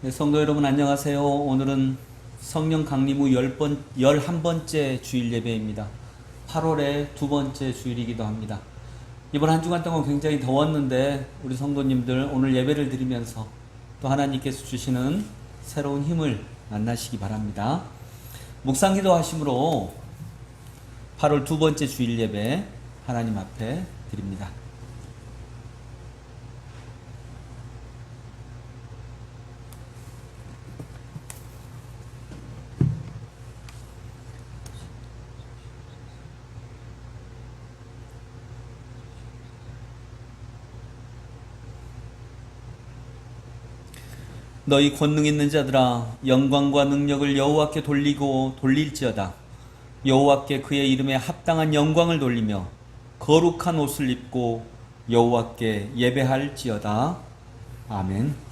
네, 성도 여러분 안녕하세요. 오늘은 성령 강림 후 11번째 주일 예배입니다. 8월의 두 번째 주일이기도 합니다. 이번 한 주간 동안 굉장히 더웠는데 우리 성도님들 오늘 예배를 드리면서 또 하나님께서 주시는 새로운 힘을 만나시기 바랍니다. 묵상기도 하심으로 8월 두 번째 주일 예배 하나님 앞에 드립니다. 너희 권능 있는 자들아 영광과 능력을 여호와께 돌리고 돌릴지어다. 여호와께 그의 이름에 합당한 영광을 돌리며 거룩한 옷을 입고 여호와께 예배할지어다. 아멘.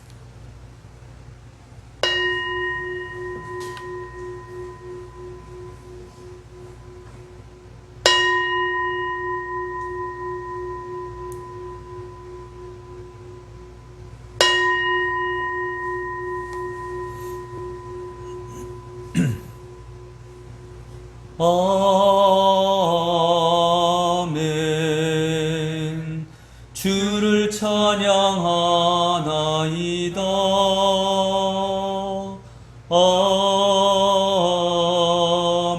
아멘. 주를 찬양하나이다.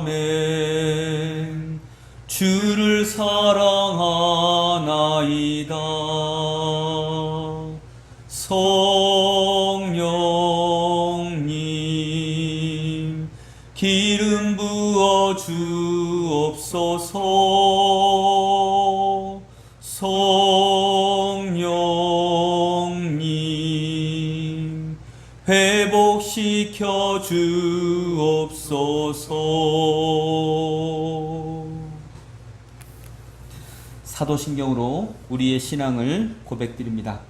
아멘. 주를 사랑하나이다. 성령님 기름 부어 주옵소서. 성령님 회복시켜 주옵소서. 사도신경으로 우리의 신앙을 고백드립니다.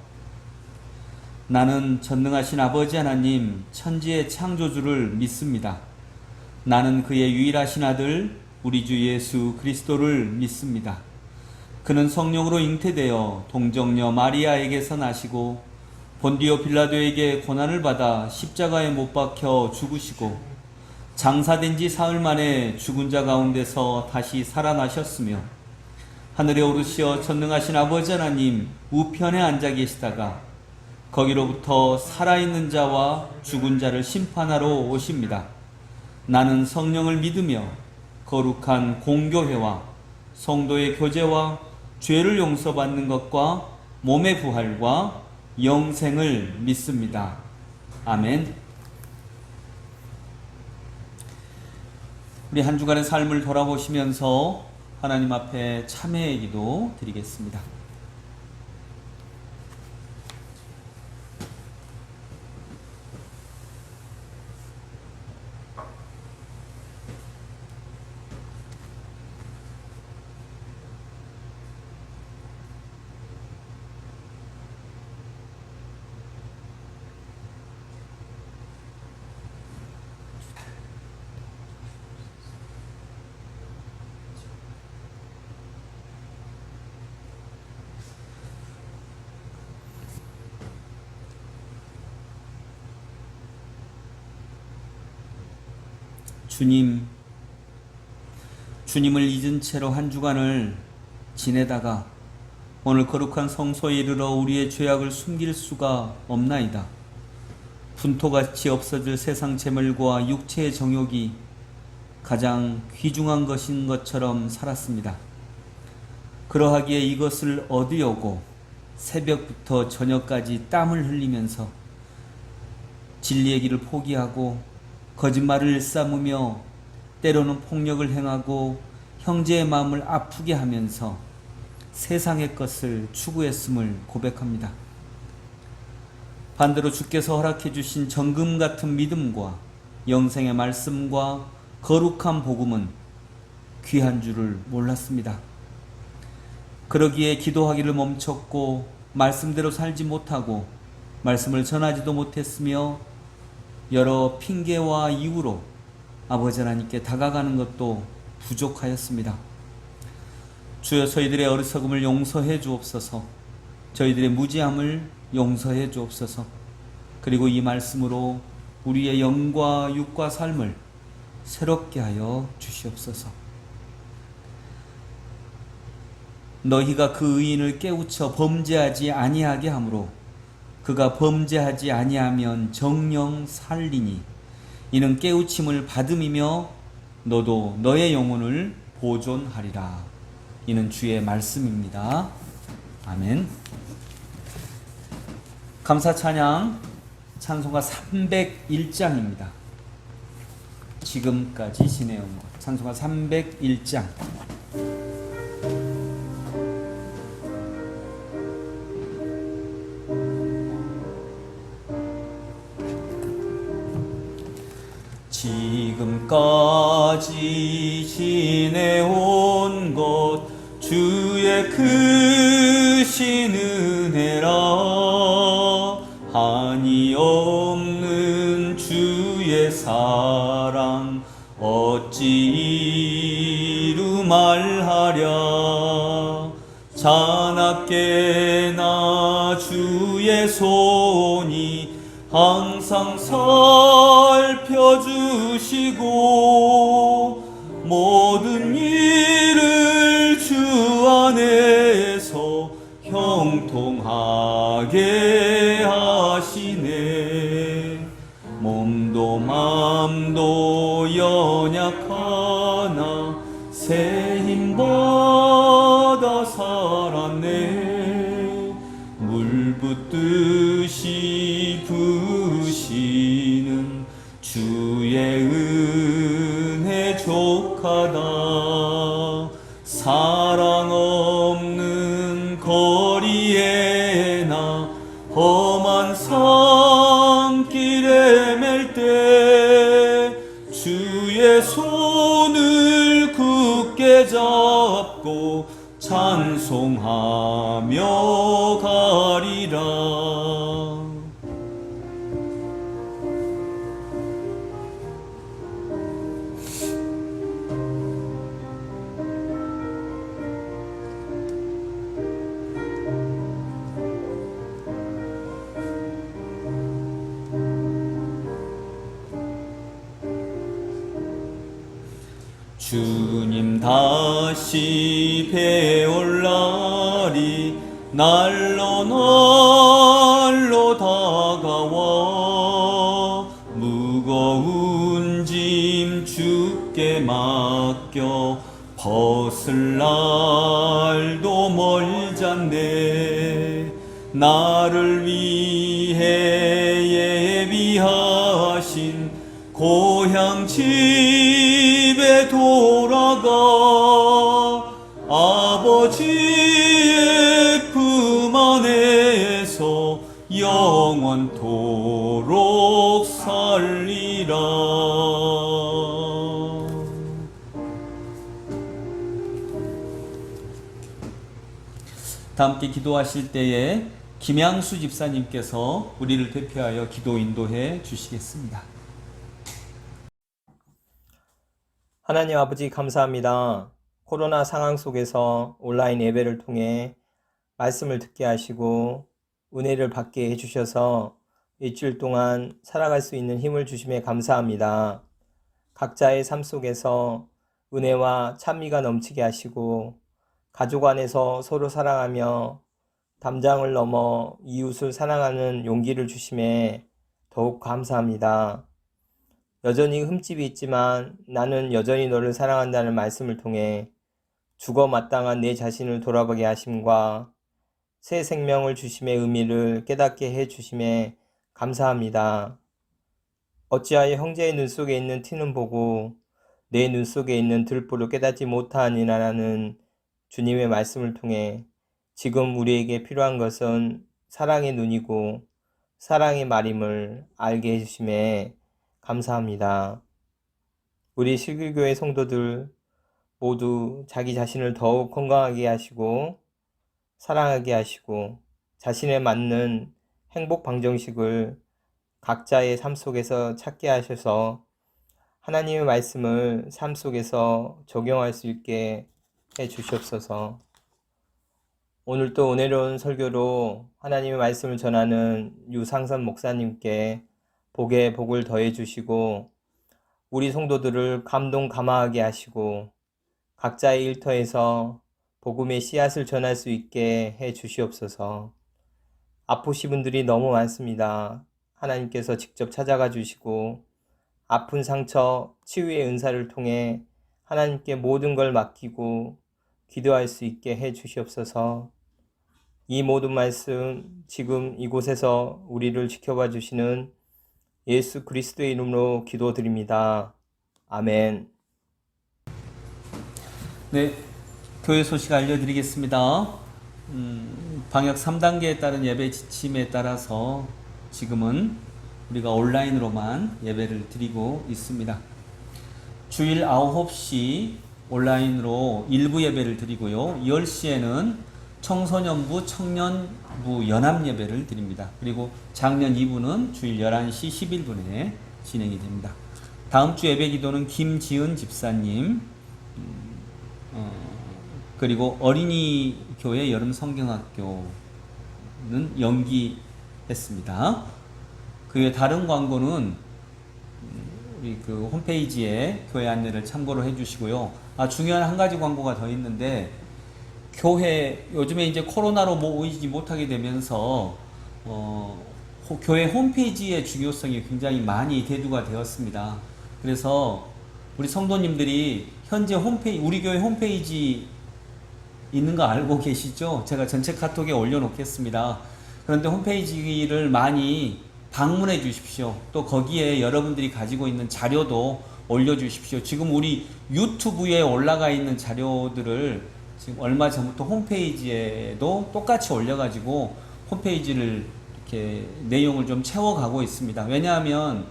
나는 전능하신 아버지 하나님 천지의 창조주를 믿습니다. 나는 그의 유일하신 아들 우리 주 예수 그리스도를 믿습니다. 그는 성령으로 잉태되어 동정녀 마리아에게서 나시고 본디오 빌라도에게 고난을 받아 십자가에 못 박혀 죽으시고 장사된 지 사흘 만에 죽은 자 가운데서 다시 살아나셨으며 하늘에 오르시어 전능하신 아버지 하나님 우편에 앉아 계시다가 거기로부터 살아있는 자와 죽은 자를 심판하러 오십니다. 나는 성령을 믿으며 거룩한 공교회와 성도의 교제와 죄를 용서받는 것과 몸의 부활과 영생을 믿습니다. 아멘. 우리 한 주간의 삶을 돌아보시면서 하나님 앞에 참회의 기도 드리겠습니다. 주님을 잊은 채로 한 주간을 지내다가 오늘 거룩한 성소에 이르러 우리의 죄악을 숨길 수가 없나이다. 분토같이 없어질 세상 재물과 육체의 정욕이 가장 귀중한 것인 것처럼 살았습니다. 그러하기에 이것을 얻으려고 새벽부터 저녁까지 땀을 흘리면서 진리의 길을 포기하고 거짓말을 일삼으며 때로는 폭력을 행하고 형제의 마음을 아프게 하면서 세상의 것을 추구했음을 고백합니다. 반대로 주께서 허락해 주신 정금 같은 믿음과 영생의 말씀과 거룩한 복음은 귀한 줄을 몰랐습니다. 그러기에 기도하기를 멈췄고 말씀대로 살지 못하고 말씀을 전하지도 못했으며 여러 핑계와 이유로 아버지 하나님께 다가가는 것도 부족하였습니다. 주여 저희들의 어리석음을 용서해 주옵소서. 저희들의 무지함을 용서해 주옵소서. 그리고 이 말씀으로 우리의 영과 육과 삶을 새롭게 하여 주시옵소서. 너희가 그 의인을 깨우쳐 범죄하지 아니하게 하므로 그가 범죄하지 아니하면 정령 살리니 이는 깨우침을 받음이며 너도 너의 영혼을 보존하리라. 이는 주의 말씀입니다. 아멘. 감사 찬양 찬송가 301장입니다. 지금까지 지내온 것. 찬송가 301장. 지금까지 지내온 것 주의 크신 은혜라. 한이 없는 주의 사랑 어찌 이루 말하랴. 자나깨나 주의 손이 항상 살펴주시고 모든 일을 주 안에서 형통하게 하시네. 몸도 맘도 연약하나 새 힘받아 살았네. 물 붓듯이 부시는 주의 은혜 족하다. 사랑 없는 거리에나 험한 산길에 맬 때 주의 손을 굳게 잡고 찬송하며 가리라. 주님 다시 배올 날이 날로 날로 다가와. 무거운 짐 주께 맡겨 벗을 날도 멀잖네. 나를 위해 예비하신 고향 집에 돌아가 아버지의 품 안에서 영원토록 살리라. 다 함께 기도하실 때에 김양수 집사님께서 우리를 대표하여 기도 인도해 주시겠습니다. 하나님 아버지 감사합니다. 코로나 상황 속에서 온라인 예배를 통해 말씀을 듣게 하시고 은혜를 받게 해주셔서 일주일 동안 살아갈 수 있는 힘을 주심에 감사합니다. 각자의 삶 속에서 은혜와 찬미가 넘치게 하시고 가족 안에서 서로 사랑하며 담장을 넘어 이웃을 사랑하는 용기를 주심에 더욱 감사합니다. 여전히 흠집이 있지만 나는 여전히 너를 사랑한다는 말씀을 통해 죽어 마땅한 내 자신을 돌아보게 하심과 새 생명을 주심의 의미를 깨닫게 해 주심에 감사합니다. 어찌하여 형제의 눈 속에 있는 티는 보고 내 눈 속에 있는 들보를 깨닫지 못하니라라는 주님의 말씀을 통해 지금 우리에게 필요한 것은 사랑의 눈이고 사랑의 말임을 알게 해주심에 감사합니다. 우리 실길교회 성도들 모두 자기 자신을 더욱 건강하게 하시고 사랑하게 하시고 자신에 맞는 행복 방정식을 각자의 삶 속에서 찾게 하셔서 하나님의 말씀을 삶 속에서 적용할 수 있게 해 주시옵소서. 오늘 또 은혜로운 설교로 하나님의 말씀을 전하는 유상선 목사님께 복에 복을 더해 주시고 우리 성도들을 감동 감화하게 하시고 각자의 일터에서 복음의 씨앗을 전할 수 있게 해 주시옵소서. 아프신 분들이 너무 많습니다. 하나님께서 직접 찾아가 주시고 아픈 상처 치유의 은사를 통해 하나님께 모든 걸 맡기고 기도할 수 있게 해 주시옵소서. 이 모든 말씀 지금 이곳에서 우리를 지켜봐 주시는 예수 그리스도의 이름으로 기도드립니다. 아멘. 네, 교회 소식 알려드리겠습니다. 방역 3단계에 따른 예배 지침에 따라서 지금은 우리가 온라인으로만 예배를 드리고 있습니다. 주일 9시 온라인으로 일부 예배를 드리고요. 10시에는 청소년부, 청년부 연합 예배를 드립니다. 그리고 작년 2부는 주일 11시 11분에 진행이 됩니다. 다음 주 예배 기도는 김지은 집사님, 그리고 어린이 교회 여름 성경학교는 연기했습니다. 그 외 다른 광고는 우리 그 홈페이지에 교회 안내를 참고로 해주시고요. 중요한 한 가지 광고가 더 있는데, 교회 요즘에 이제 코로나로 모이지 못하게 되면서 교회 홈페이지의 중요성이 굉장히 많이 대두가 되었습니다. 그래서 우리 성도님들이 현재 우리 교회 홈페이지 있는 거 알고 계시죠? 제가 전체 카톡에 올려놓겠습니다. 그런데 홈페이지를 많이 방문해 주십시오. 또 거기에 여러분들이 가지고 있는 자료도 올려주십시오. 지금 우리 유튜브에 올라가 있는 자료들을 지금 얼마 전부터 홈페이지에도 똑같이 올려가지고 홈페이지를 이렇게 내용을 좀 채워가고 있습니다. 왜냐하면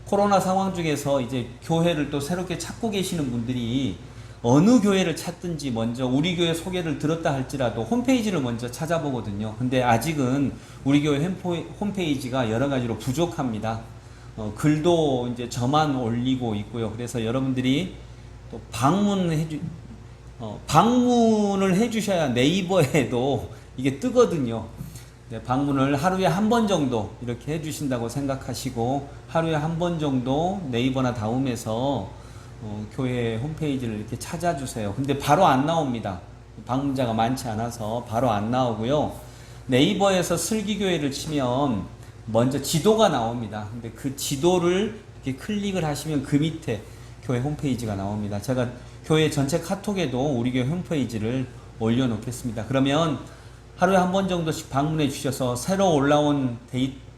코로나 상황 중에서 이제 교회를 또 새롭게 찾고 계시는 분들이 어느 교회를 찾든지 먼저 우리 교회 소개를 들었다 할지라도 홈페이지를 먼저 찾아보거든요. 근데 아직은 우리 교회 홈페이지가 여러 가지로 부족합니다. 글도 이제 저만 올리고 있고요. 그래서 여러분들이 또 방문을 해주셔야 네이버에도 이게 뜨거든요. 네, 방문을 하루에 한 번 정도 이렇게 해주신다고 생각하시고 하루에 한 번 정도 네이버나 다음에서 교회 홈페이지를 이렇게 찾아주세요. 근데 바로 안 나옵니다. 방문자가 많지 않아서 바로 안 나오고요. 네이버에서 슬기교회를 치면 먼저 지도가 나옵니다. 근데 그 지도를 이렇게 클릭을 하시면 그 밑에 교회 홈페이지가 나옵니다. 제가 교회 전체 카톡에도 우리 교회 홈페이지를 올려놓겠습니다. 그러면 하루에 한 번 정도씩 방문해 주셔서 새로 올라온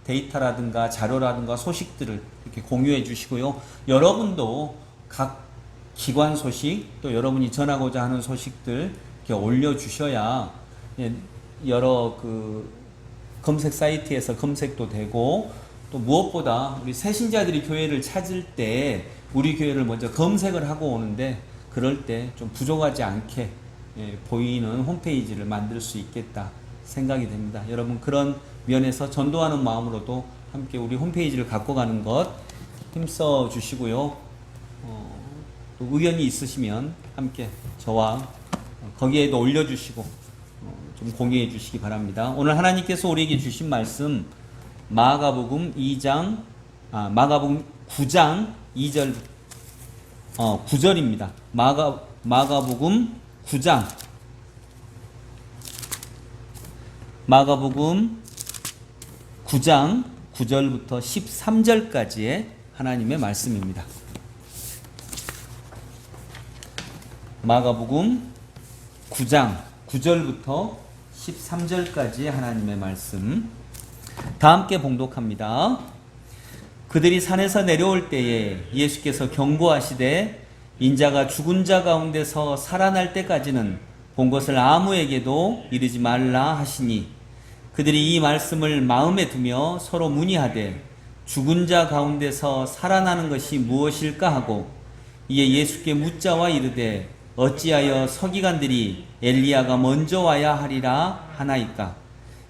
데이터라든가 자료라든가 소식들을 이렇게 공유해 주시고요. 여러분도 각 기관 소식, 또 여러분이 전하고자 하는 소식들 이렇게 올려주셔야 여러 그 검색 사이트에서 검색도 되고, 또 무엇보다 우리 새신자들이 교회를 찾을 때 우리 교회를 먼저 검색을 하고 오는데, 그럴 때 좀 부족하지 않게 보이는 홈페이지를 만들 수 있겠다 생각이 됩니다. 여러분, 그런 면에서 전도하는 마음으로도 함께 우리 홈페이지를 갖고 가는 것 힘써 주시고요. 또 의견이 있으시면 함께 저와 거기에도 올려주시고 좀 공유해 주시기 바랍니다. 오늘 하나님께서 우리에게 주신 말씀 마가복음 9장 2절 9절입니다. 마가복음 9장 마가복음 9장 9절부터 13절까지의 하나님의 말씀입니다. 마가복음 9장 9절부터 13절까지의 하나님의 말씀 다 함께 봉독합니다. 그들이 산에서 내려올 때에 예수께서 경고하시되 인자가 죽은 자 가운데서 살아날 때까지는 본 것을 아무에게도 이르지 말라 하시니, 그들이 이 말씀을 마음에 두며 서로 문의하되 죽은 자 가운데서 살아나는 것이 무엇일까 하고, 이에 예수께 묻자와 이르되 어찌하여 서기관들이 엘리야가 먼저 와야 하리라 하나이까?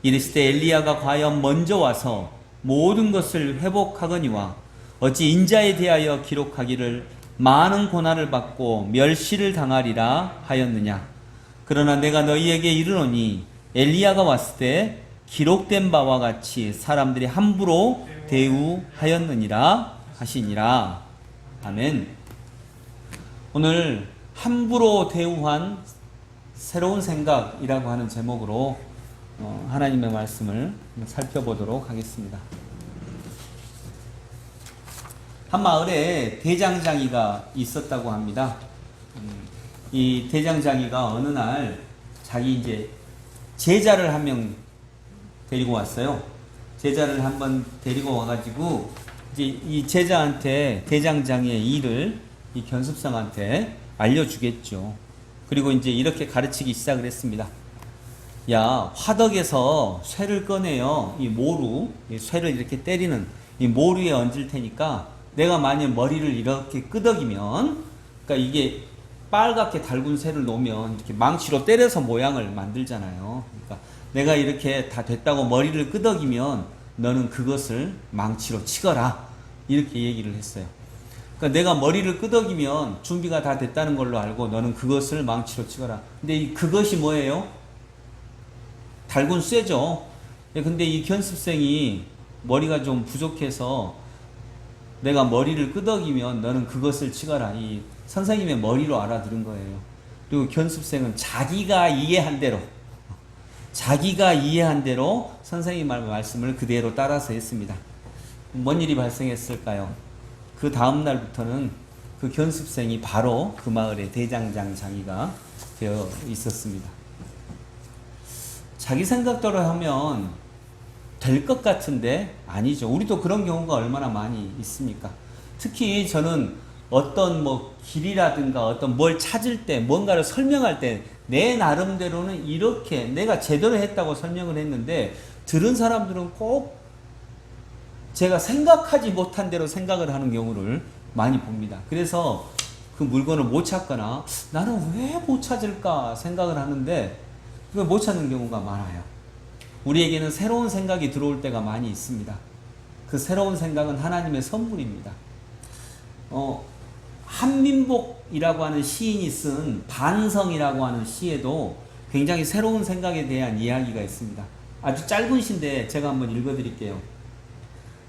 이르시되 엘리야가 과연 먼저 와서 모든 것을 회복하거니와 어찌 인자에 대하여 기록하기를 많은 고난을 받고 멸시를 당하리라 하였느냐? 그러나 내가 너희에게 이르노니 엘리야가 왔을 때 기록된 바와 같이 사람들이 함부로 대우하였느니라 하시니라. 아멘. 오늘 함부로 대우한 새로운 생각이라고 하는 제목으로 하나님의 말씀을 살펴보도록 하겠습니다. 한 마을에 대장장이가 있었다고 합니다. 이 대장장이가 어느 날 자기 이제 제자를 한 명 데리고 왔어요. 제자를 한번 데리고 와가지고 이제 이 제자한테 대장장이의 일을 이 견습생한테 알려주겠죠. 그리고 이제 이렇게 가르치기 시작을 했습니다. 야, 화덕에서 쇠를 꺼내요. 이 모루, 이 쇠를 이렇게 때리는 이 모루에 얹을 테니까 내가 만약 머리를 이렇게 끄덕이면, 그러니까 이게 빨갛게 달군 쇠를 놓으면 이렇게 망치로 때려서 모양을 만들잖아요. 그러니까 내가 이렇게 다 됐다고 머리를 끄덕이면 너는 그것을 망치로 치거라. 이렇게 얘기를 했어요. 그러니까 내가 머리를 끄덕이면 준비가 다 됐다는 걸로 알고 너는 그것을 망치로 치거라. 근데 그것이 뭐예요? 달군 쇠죠. 근데 이 견습생이 머리가 좀 부족해서 내가 머리를 끄덕이면 너는 그것을 치거라. 이 선생님의 머리로 알아들은 거예요. 그리고 견습생은 자기가 이해한 대로 선생님의 말씀을 그대로 따라서 했습니다. 뭔 일이 발생했을까요? 그 다음 날부터는 그 견습생이 바로 그 마을의 대장장이가 되어 있었습니다. 자기 생각대로 하면 될 것 같은데 아니죠. 우리도 그런 경우가 얼마나 많이 있습니까? 특히 저는 어떤 길이라든가 어떤 뭘 찾을 때 뭔가를 설명할 때 내 나름대로는 이렇게 내가 제대로 했다고 설명을 했는데 들은 사람들은 꼭 제가 생각하지 못한 대로 생각을 하는 경우를 많이 봅니다. 그래서 그 물건을 못 찾거나 나는 왜 못 찾을까 생각을 하는데 그걸 못 찾는 경우가 많아요. 우리에게는 새로운 생각이 들어올 때가 많이 있습니다. 그 새로운 생각은 하나님의 선물입니다. 한민복이라고 하는 시인이 쓴 반성이라고 하는 시에도 굉장히 새로운 생각에 대한 이야기가 있습니다. 아주 짧은 시인데 제가 한번 읽어드릴게요.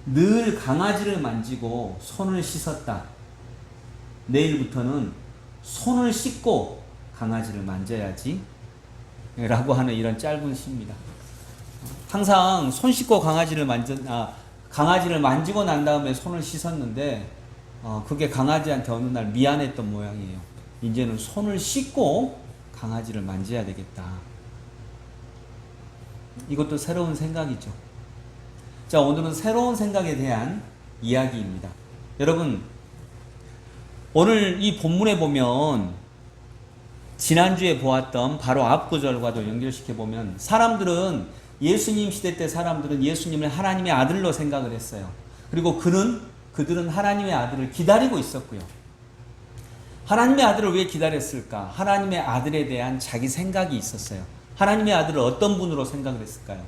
늘 강아지를 만지고 손을 씻었다. 내일부터는 손을 씻고 강아지를 만져야지 라고 하는 이런 짧은 시입니다. 항상 손 씻고 강아지를 만지고 난 다음에 손을 씻었는데 그게 강아지한테 어느 날 미안했던 모양이에요. 이제는 손을 씻고 강아지를 만져야 되겠다. 이것도 새로운 생각이죠. 자, 오늘은 새로운 생각에 대한 이야기입니다. 여러분, 오늘 이 본문에 보면 지난주에 보았던 바로 앞 구절과도 연결시켜 보면 사람들은 예수님 시대 때 사람들은 예수님을 하나님의 아들로 생각을 했어요. 그리고 그들은 하나님의 아들을 기다리고 있었고요. 하나님의 아들을 왜 기다렸을까? 하나님의 아들에 대한 자기 생각이 있었어요. 하나님의 아들을 어떤 분으로 생각을 했을까요?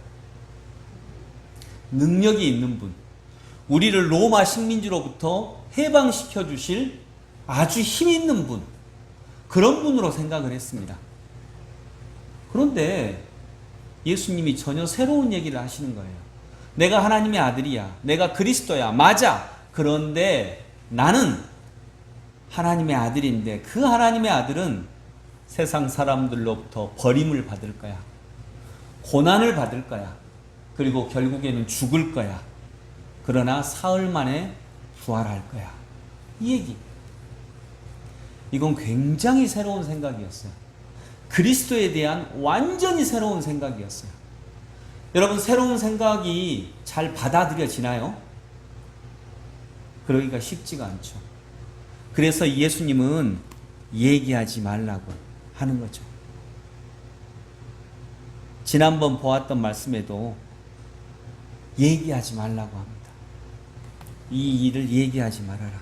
능력이 있는 분, 우리를 로마 식민지로부터 해방시켜 주실 아주 힘 있는 분, 그런 분으로 생각을 했습니다. 그런데 예수님이 전혀 새로운 얘기를 하시는 거예요. 내가 하나님의 아들이야. 내가 그리스도야. 맞아. 그런데 나는 하나님의 아들인데 그 하나님의 아들은 세상 사람들로부터 버림을 받을 거야. 고난을 받을 거야. 그리고 결국에는 죽을 거야. 그러나 사흘 만에 부활할 거야. 이 얘기. 이건 굉장히 새로운 생각이었어요. 그리스도에 대한 완전히 새로운 생각이었어요. 여러분, 새로운 생각이 잘 받아들여지나요? 그러기가 쉽지가 않죠. 그래서 예수님은 얘기하지 말라고 하는 거죠. 지난번 보았던 말씀에도 얘기하지 말라고 합니다. 이 일을 얘기하지 말아라.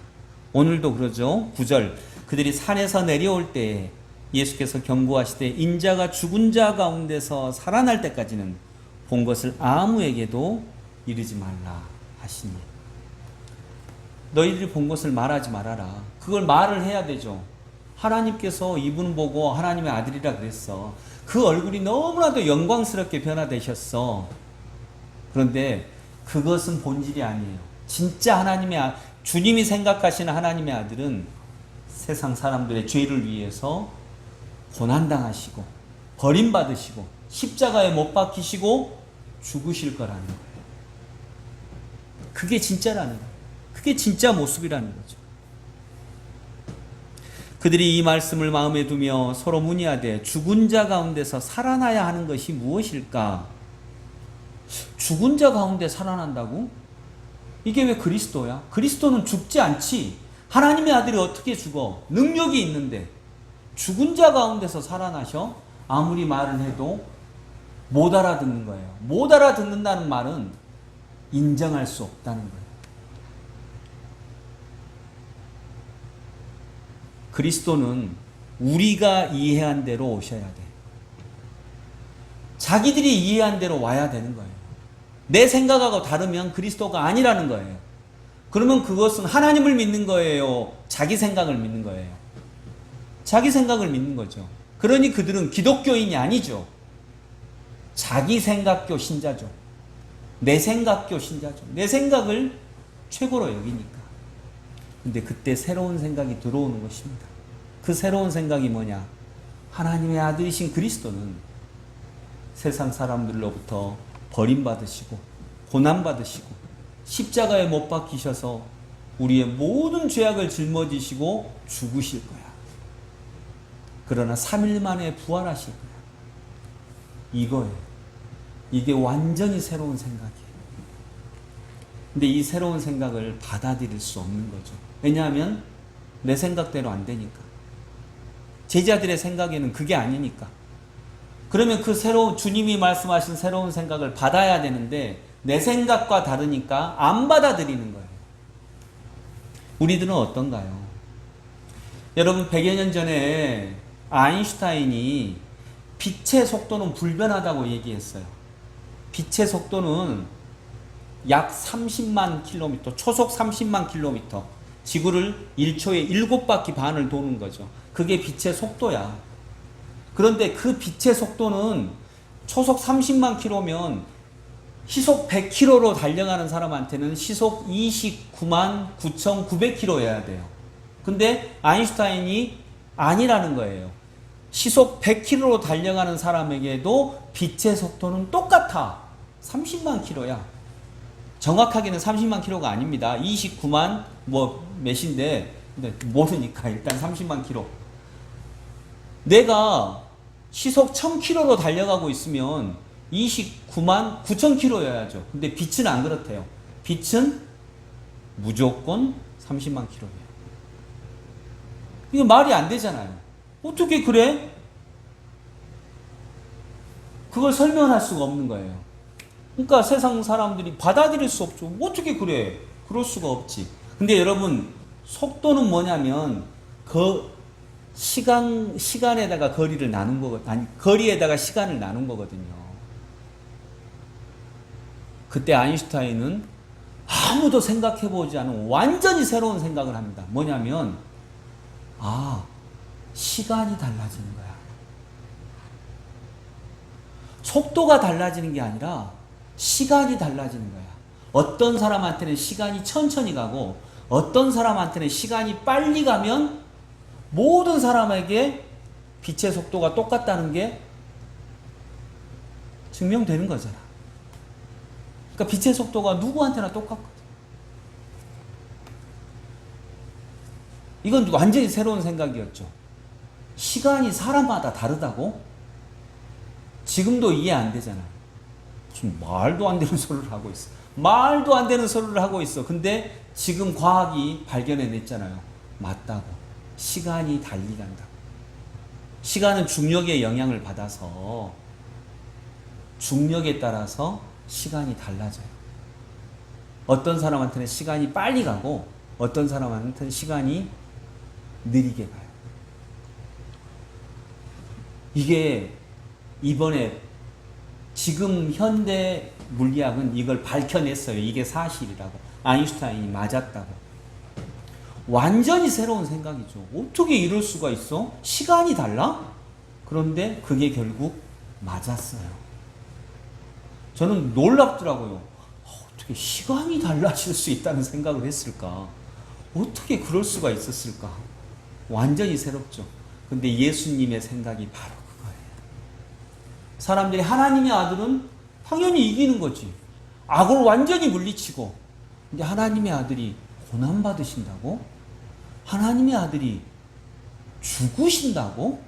오늘도 그러죠. 9절. 그들이 산에서 내려올 때에 예수께서 경고하시되 인자가 죽은 자 가운데서 살아날 때까지는 본 것을 아무에게도 이르지 말라 하시니. 너희들이 본 것을 말하지 말아라. 그걸 말을 해야 되죠. 하나님께서 이분 보고 하나님의 아들이라 그랬어. 그 얼굴이 너무나도 영광스럽게 변화되셨어. 그런데 그것은 본질이 아니에요. 진짜 주님이 생각하시는 하나님의 아들은 세상 사람들의 죄를 위해서 고난당하시고 버림받으시고 십자가에 못 박히시고 죽으실 거라는 거예요. 그게 진짜라는 거예요. 그게 진짜 모습이라는 거죠. 그들이 이 말씀을 마음에 두며 서로 문의하되 죽은 자 가운데서 살아나야 하는 것이 무엇일까? 죽은 자 가운데 살아난다고? 이게 왜 그리스도야? 그리스도는 죽지 않지. 하나님의 아들이 어떻게 죽어? 능력이 있는데 죽은 자 가운데서 살아나셔? 아무리 말을 해도 못 알아듣는 거예요. 못 알아듣는다는 말은 인정할 수 없다는 거예요. 그리스도는 우리가 이해한 대로 오셔야 돼. 자기들이 이해한 대로 와야 되는 거예요. 내 생각하고 다르면 그리스도가 아니라는 거예요. 그러면 그것은 하나님을 믿는 거예요? 자기 생각을 믿는 거예요? 자기 생각을 믿는 거죠. 그러니 그들은 기독교인이 아니죠. 자기 생각교 신자죠. 내 생각교 신자죠. 내 생각을 최고로 여기니까. 근데 그때 새로운 생각이 들어오는 것입니다. 그 새로운 생각이 뭐냐? 하나님의 아들이신 그리스도는 세상 사람들로부터 버림받으시고 고난받으시고 십자가에 못 박히셔서 우리의 모든 죄악을 짊어지시고 죽으실 거야. 그러나 3일 만에 부활하실 거야. 이거예요. 이게 완전히 새로운 생각이에요. 근데 이 새로운 생각을 받아들일 수 없는 거죠. 왜냐하면 내 생각대로 안 되니까. 제자들의 생각에는 그게 아니니까. 그러면 그 주님이 말씀하신 새로운 생각을 받아야 되는데 내 생각과 다르니까 안 받아들이는 거예요. 우리들은 어떤가요? 여러분 100여 년 전에 아인슈타인이 빛의 속도는 불변하다고 얘기했어요. 빛의 속도는 약 30만 킬로미터, 초속 30만 킬로미터, 지구를 1초에 7바퀴 반을 도는 거죠. 그게 빛의 속도야. 그런데 그 빛의 속도는 초속 30만 킬로면 시속 100km로 달려가는 사람한테는 시속 29만 9,900km여야 돼요. 근데 아인슈타인이 아니라는 거예요. 시속 100km로 달려가는 사람에게도 빛의 속도는 똑같아. 30만 킬로야. 정확하게는 30만 킬로가 아닙니다. 29만 몇인데 근데 모르니까 일단 30만 킬로. 내가 시속 1000km로 달려가고 있으면 29만 9,000km여야죠. 근데 빛은 안 그렇대요. 빛은 무조건 30만 킬로예요. 이거 말이 안 되잖아요. 어떻게 그래? 그걸 설명할 수가 없는 거예요. 그러니까 세상 사람들이 받아들일 수 없죠. 어떻게 그래? 그럴 수가 없지. 근데 여러분, 속도는 뭐냐면 시간에다가 거리를 나눈 거거든요. 아니, 거리에다가 시간을 나눈 거거든요. 그때 아인슈타인은 아무도 생각해보지 않은 완전히 새로운 생각을 합니다. 뭐냐면 시간이 달라지는 거야. 속도가 달라지는 게 아니라 시간이 달라지는 거야. 어떤 사람한테는 시간이 천천히 가고 어떤 사람한테는 시간이 빨리 가면 모든 사람에게 빛의 속도가 똑같다는 게 증명되는 거잖아. 그러니까 빛의 속도가 누구한테나 똑같거든. 이건 완전히 새로운 생각이었죠. 시간이 사람마다 다르다고? 지금도 이해 안 되잖아. 무슨 말도 안 되는 소리를 하고 있어. 말도 안 되는 소리를 하고 있어. 근데 지금 과학이 발견해냈잖아요. 맞다고. 시간이 달리 간다고. 시간은 중력의 영향을 받아서 중력에 따라서 시간이 달라져요. 어떤 사람한테는 시간이 빨리 가고 어떤 사람한테는 시간이 느리게 가요. 이게 이번에 지금 현대 물리학은 이걸 밝혀냈어요. 이게 사실이라고. 아인슈타인이 맞았다고. 완전히 새로운 생각이죠. 어떻게 이럴 수가 있어? 시간이 달라? 그런데 그게 결국 맞았어요. 저는 놀랍더라고요. 어떻게 시간이 달라질 수 있다는 생각을 했을까? 어떻게 그럴 수가 있었을까? 완전히 새롭죠. 근데 예수님의 생각이 바로 그거예요. 사람들이 하나님의 아들은 당연히 이기는 거지. 악을 완전히 물리치고. 근데 하나님의 아들이 고난받으신다고? 하나님의 아들이 죽으신다고?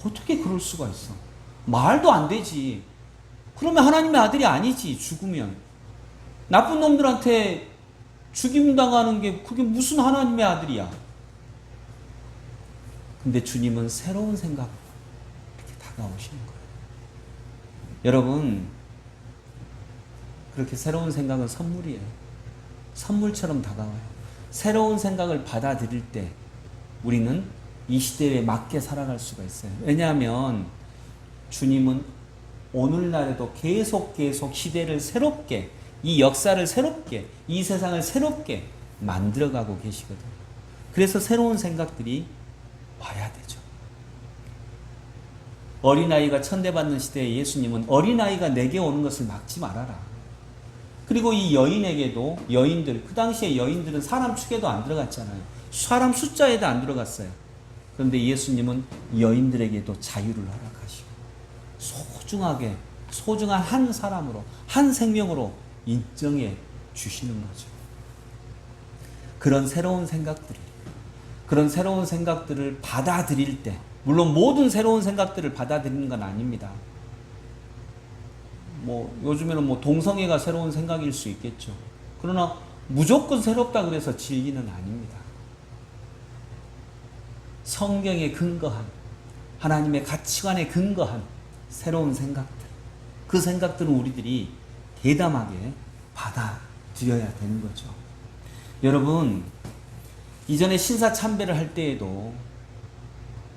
어떻게 그럴 수가 있어? 말도 안 되지. 그러면 하나님의 아들이 아니지, 죽으면. 나쁜 놈들한테 죽임 당하는 게 그게 무슨 하나님의 아들이야. 근데 주님은 새로운 생각 이렇게 다가오시는 거예요. 여러분, 그렇게 새로운 생각은 선물이에요. 선물처럼 다가와요. 새로운 생각을 받아들일 때 우리는 이 시대에 맞게 살아갈 수가 있어요. 왜냐하면 주님은 오늘날에도 계속 시대를 새롭게, 이 역사를 새롭게, 이 세상을 새롭게 만들어가고 계시거든요. 그래서 새로운 생각들이 와야 되죠. 어린아이가 천대받는 시대에 예수님은 어린아이가 내게 오는 것을 막지 말아라. 그리고 이 여인에게도, 여인들, 그 당시에 여인들은 사람 축에도 안 들어갔잖아요. 사람 숫자에도 안 들어갔어요. 그런데 예수님은 여인들에게도 자유를 허락하시고 소중하게, 소중한 한 사람으로, 한 생명으로 인정해 주시는 거죠. 그런 새로운 생각들을 받아들일 때, 물론 모든 새로운 생각들을 받아들이는 건 아닙니다. 요즘에는 동성애가 새로운 생각일 수 있겠죠. 그러나 무조건 새롭다 그래서 진리는 아닙니다. 성경에 근거한, 하나님의 가치관에 근거한 새로운 생각들, 그 생각들은 우리들이 대담하게 받아들여야 되는 거죠. 여러분, 이전에 신사참배를 할 때에도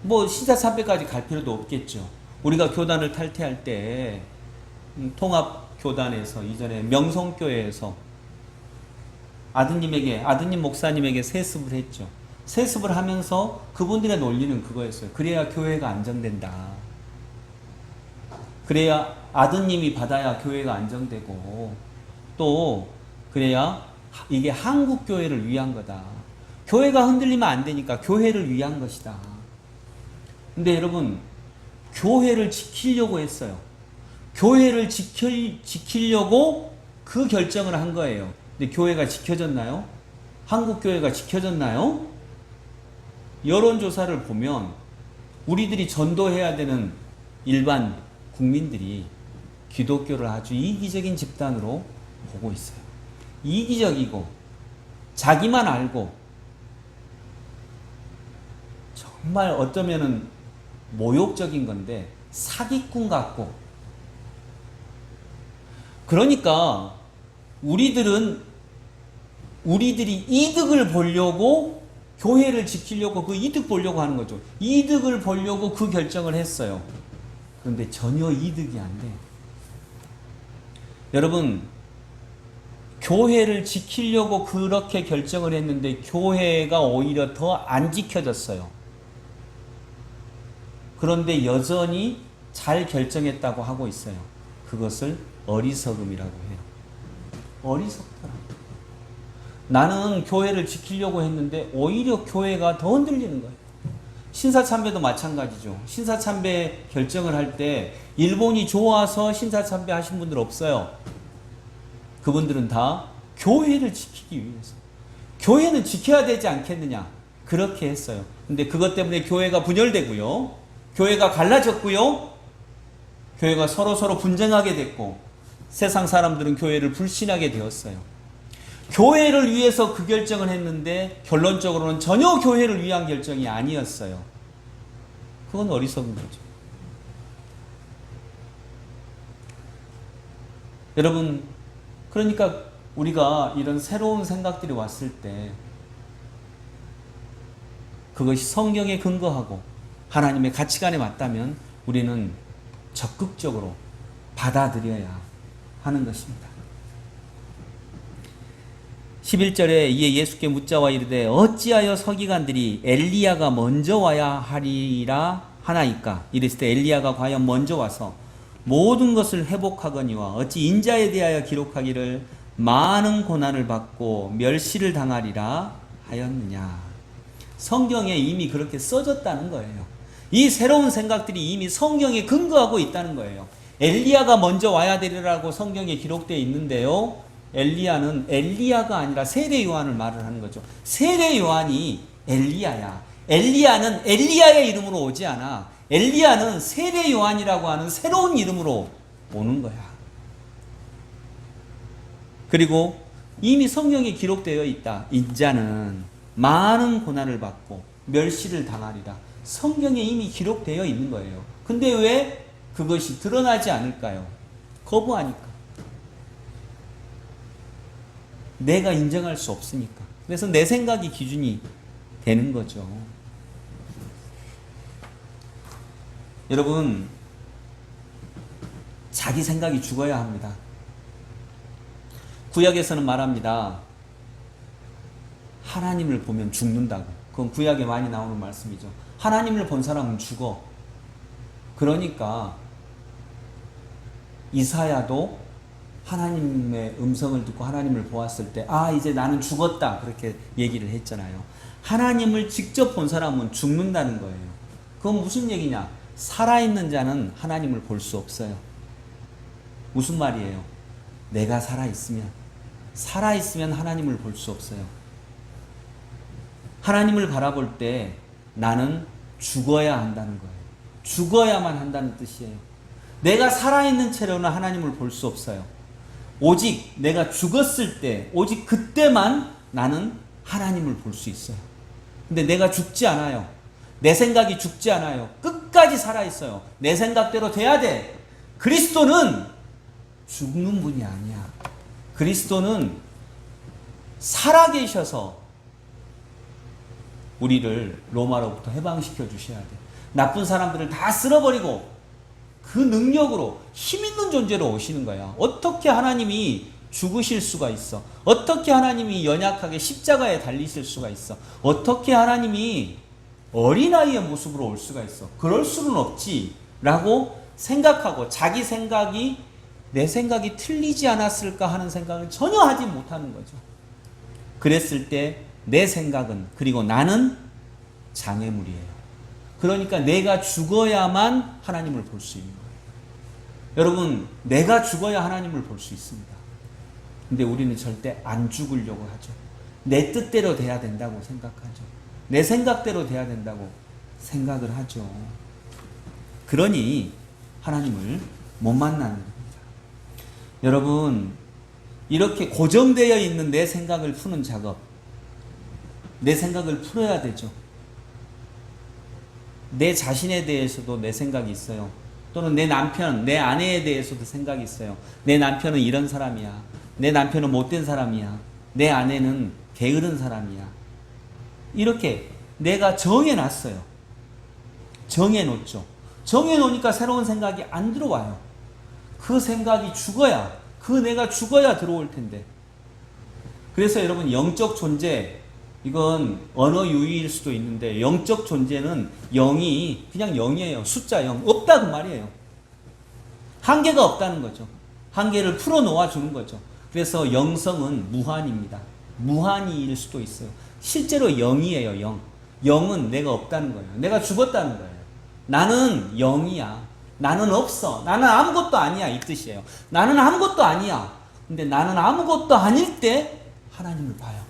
신사참배까지 갈 필요도 없겠죠. 우리가 교단을 탈퇴할 때 통합교단에서, 이전에 명성교회에서 아드님 목사님에게 세습을 했죠. 세습을 하면서 그분들의 논리는 그거였어요. 그래야 교회가 안정된다. 그래야 아드님이 받아야 교회가 안정되고, 또 그래야 이게 한국 교회를 위한 거다. 교회가 흔들리면 안 되니까 교회를 위한 것이다. 근데 여러분, 교회를 지키려고 했어요. 교회를 지키려고 그 결정을 한 거예요. 근데 교회가 지켜졌나요? 한국 교회가 지켜졌나요? 여론조사를 보면 우리들이 전도해야 되는 일반 국민들이 기독교를 아주 이기적인 집단으로 보고 있어요. 이기적이고 자기만 알고 정말 어쩌면은 모욕적인 건데 사기꾼 같고, 그러니까 우리들이 이득을 보려고 교회를 지키려고 그 이득 보려고 하는 거죠. 이득을 보려고 그 결정을 했어요. 그런데 전혀 이득이 안 돼. 여러분, 교회를 지키려고 그렇게 결정을 했는데 교회가 오히려 더 안 지켜졌어요. 그런데 여전히 잘 결정했다고 하고 있어요. 그것을 어리석음이라고 해요. 어리석더라. 나는 교회를 지키려고 했는데 오히려 교회가 더 흔들리는 거예요. 신사참배도 마찬가지죠. 신사참배 결정을 할 때 일본이 좋아서 신사참배 하신 분들 없어요. 그분들은 다 교회를 지키기 위해서. 교회는 지켜야 되지 않겠느냐, 그렇게 했어요. 근데 그것 때문에 교회가 분열되고요, 교회가 갈라졌고요, 교회가 서로 분쟁하게 됐고, 세상 사람들은 교회를 불신하게 되었어요. 교회를 위해서 그 결정을 했는데 결론적으로는 전혀 교회를 위한 결정이 아니었어요. 그건 어리석은 거죠. 여러분, 그러니까 우리가 이런 새로운 생각들이 왔을 때 그것이 성경에 근거하고 하나님의 가치관에 맞다면 우리는 적극적으로 받아들여야 하는 것입니다. 11절에 이에 예수께 묻자와 이르되 어찌하여 서기관들이 엘리야가 먼저 와야 하리라 하나이까? 이랬을 때 엘리야가 과연 먼저 와서 모든 것을 회복하거니와 어찌 인자에 대하여 기록하기를 많은 고난을 받고 멸시를 당하리라 하였느냐. 성경에 이미 그렇게 써졌다는 거예요. 이 새로운 생각들이 이미 성경에 근거하고 있다는 거예요. 엘리야가 먼저 와야 되리라고 성경에 기록되어 있는데요. 엘리야는 엘리야가 아니라 세례 요한을 말을 하는 거죠. 세례 요한이 엘리야야. 엘리야는 엘리야의 이름으로 오지 않아. 엘리야는 세례 요한이라고 하는 새로운 이름으로 오는 거야. 그리고 이미 성경에 기록되어 있다. 인자는 많은 고난을 받고 멸시를 당하리라. 성경에 이미 기록되어 있는 거예요. 근데 왜 그것이 드러나지 않을까요? 거부하니까. 내가 인정할 수 없으니까. 그래서 내 생각이 기준이 되는 거죠. 여러분, 자기 생각이 죽어야 합니다. 구약에서는 말합니다. 하나님을 보면 죽는다고. 그건 구약에 많이 나오는 말씀이죠. 하나님을 본 사람은 죽어. 그러니까 이사야도 하나님의 음성을 듣고 하나님을 보았을 때 이제 나는 죽었다 그렇게 얘기를 했잖아요. 하나님을 직접 본 사람은 죽는다는 거예요. 그건 무슨 얘기냐? 살아있는 자는 하나님을 볼 수 없어요. 무슨 말이에요? 내가 살아있으면 하나님을 볼 수 없어요. 하나님을 바라볼 때 나는 죽어야 한다는 거예요. 죽어야만 한다는 뜻이에요. 내가 살아있는 채로는 하나님을 볼 수 없어요. 오직 내가 죽었을 때, 오직 그때만 나는 하나님을 볼 수 있어요. 근데 내가 죽지 않아요. 내 생각이 죽지 않아요. 끝까지 살아있어요. 내 생각대로 돼야 돼. 그리스도는 죽는 분이 아니야. 그리스도는 살아계셔서 우리를 로마로부터 해방시켜 주셔야 돼. 나쁜 사람들을 다 쓸어버리고 그 능력으로 힘있는 존재로 오시는 거야. 어떻게 하나님이 죽으실 수가 있어? 어떻게 하나님이 연약하게 십자가에 달리실 수가 있어? 어떻게 하나님이 어린아이의 모습으로 올 수가 있어? 그럴 수는 없지 라고 생각하고 자기 생각이 내 생각이 틀리지 않았을까 하는 생각을 전혀 하지 못하는 거죠. 그랬을 때 내 생각은, 그리고 나는 장애물이에요. 그러니까 내가 죽어야만 하나님을 볼 수 있는 거예요. 여러분, 내가 죽어야 하나님을 볼 수 있습니다. 근데 우리는 절대 안 죽으려고 하죠. 내 뜻대로 돼야 된다고 생각하죠. 내 생각대로 돼야 된다고 생각을 하죠. 그러니 하나님을 못 만나는 겁니다. 여러분, 이렇게 고정되어 있는 내 생각을 푸는 작업, 내 생각을 풀어야 되죠. 내 자신에 대해서도 내 생각이 있어요. 또는 내 남편, 내 아내에 대해서도 생각이 있어요. 내 남편은 이런 사람이야. 내 남편은 못된 사람이야. 내 아내는 게으른 사람이야. 이렇게 내가 정해놨어요. 정해놓죠. 정해놓으니까 새로운 생각이 안 들어와요. 그 생각이 죽어야, 내가 죽어야 들어올 텐데. 그래서 여러분, 영적 존재, 이건 언어 유희일 수도 있는데 영적 존재는 0이 그냥 0이에요. 숫자 0. 없다 그 말이에요. 한계가 없다는 거죠. 한계를 풀어놓아 주는 거죠. 그래서 영성은 무한입니다. 무한이일 수도 있어요. 실제로 0이에요. 0. 0은 내가 없다는 거예요. 내가 죽었다는 거예요. 나는 0이야. 나는 없어. 나는 아무것도 아니야. 이 뜻이에요. 나는 아무것도 아니야. 근데 나는 아무것도 아닐 때 하나님을 봐요.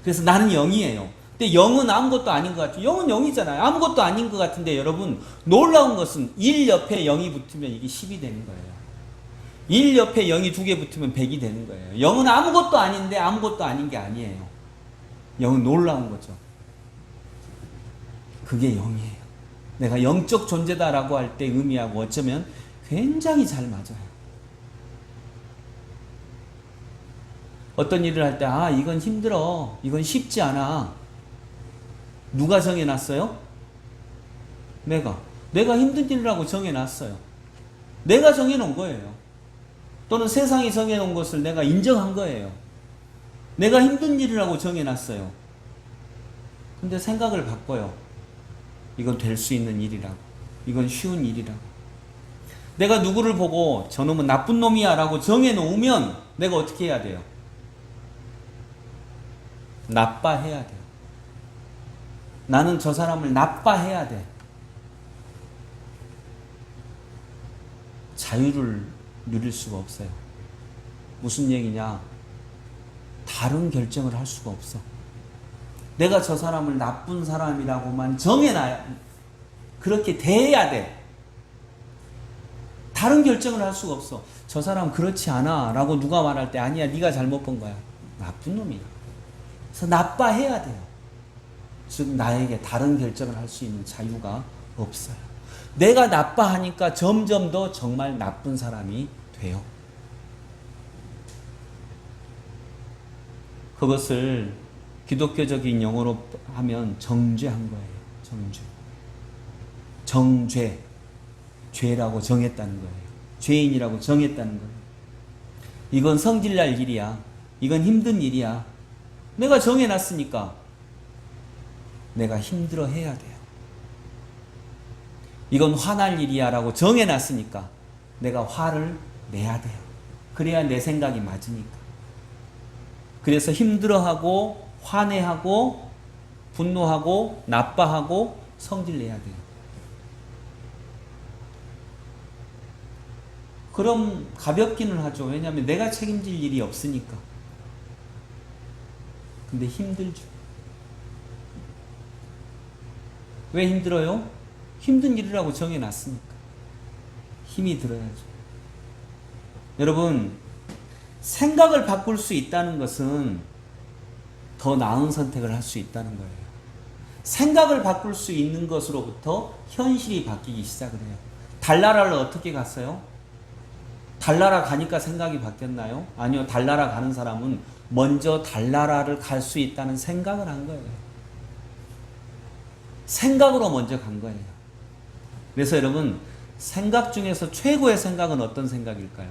그래서 나는 0이에요. 근데 0은 아무것도 아닌 것 같아요. 0은 0이잖아요. 아무것도 아닌 것 같은데 여러분, 놀라운 것은 1 옆에 0이 붙으면 이게 10이 되는 거예요. 1 옆에 0이 2개 붙으면 100이 되는 거예요. 0은 아무것도 아닌데 아무것도 아닌 게 아니에요. 0은 놀라운 거죠. 그게 0이에요. 내가 영적 존재다라고 할 때 의미하고 어쩌면 굉장히 잘 맞아요. 어떤 일을 할 때, 이건 힘들어. 이건 쉽지 않아. 누가 정해놨어요? 내가 힘든 일이라고 정해놨어요. 내가 정해놓은 거예요. 또는 세상이 정해놓은 것을 내가 인정한 거예요. 내가 힘든 일이라고 정해놨어요. 근데 생각을 바꿔요. 이건 될 수 있는 일이라고. 이건 쉬운 일이라고. 내가 누구를 보고 저놈은 나쁜 놈이야 라고 정해놓으면 내가 어떻게 해야 돼요? 나빠해야 돼요. 나는 저 사람을 나빠해야 돼. 자유를 누릴 수가 없어요. 무슨 얘기냐? 다른 결정을 할 수가 없어. 내가 저 사람을 나쁜 사람이라고만 정해놔야, 그렇게 돼야 돼. 다른 결정을 할 수가 없어. 저 사람 그렇지 않아 라고 누가 말할 때 아니야, 네가 잘못 본 거야. 나쁜 놈이야. 그래서 나빠해야 돼요. 즉 나에게 다른 결정을 할 수 있는 자유가 없어요. 내가 나빠하니까 점점 더 정말 나쁜 사람이 돼요. 그것을 기독교적인 용어로 하면 정죄한 거예요. 정죄. 정죄. 죄라고 정했다는 거예요. 죄인이라고 정했다는 거예요. 이건 성질날 일이야. 이건 힘든 일이야. 내가 정해놨으니까 내가 힘들어 해야 돼요. 이건 화날 일이야 라고 정해놨으니까 내가 화를 내야 돼요. 그래야 내 생각이 맞으니까. 그래서 힘들어하고 화내하고 분노하고 나빠하고 성질내야 돼요. 그럼 가볍기는 하죠. 왜냐하면 내가 책임질 일이 없으니까. 근데 힘들죠. 왜 힘들어요? 힘든 일이라고 정해놨으니까. 힘이 들어야죠. 여러분, 생각을 바꿀 수 있다는 것은 더 나은 선택을 할 수 있다는 거예요. 생각을 바꿀 수 있는 것으로부터 현실이 바뀌기 시작을 해요. 달나라를 어떻게 갔어요? 달나라 가니까 생각이 바뀌었나요? 아니요. 달나라 가는 사람은 먼저 달나라를 갈 수 있다는 생각을 한 거예요. 생각으로 먼저 간 거예요. 그래서 여러분, 생각 중에서 최고의 생각은 어떤 생각일까요?